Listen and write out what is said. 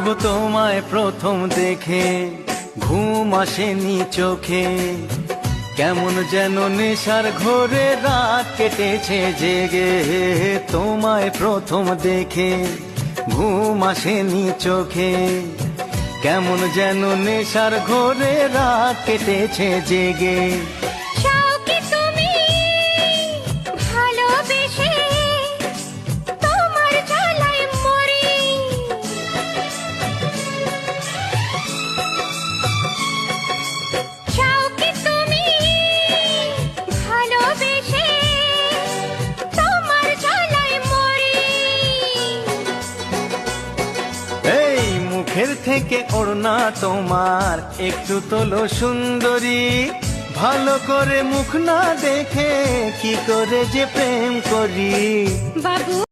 বাবু তোমায় প্রথম দেখে ঘুম আসেনি চোখে, কেমন যেন নেশার ঘোরে রাত কেটেছে জেগে। তোমায় প্রথম দেখে ঘুম আসেনি চোখে, কেমন যেন নেশার ঘোরে রাত কেটেছে জেগে। মুখের থেকে ওড়না তোমার একটু তোলো সুন্দরী, ভালো করে মুখ না দেখে কি করে যে প্রেম করি। বাবু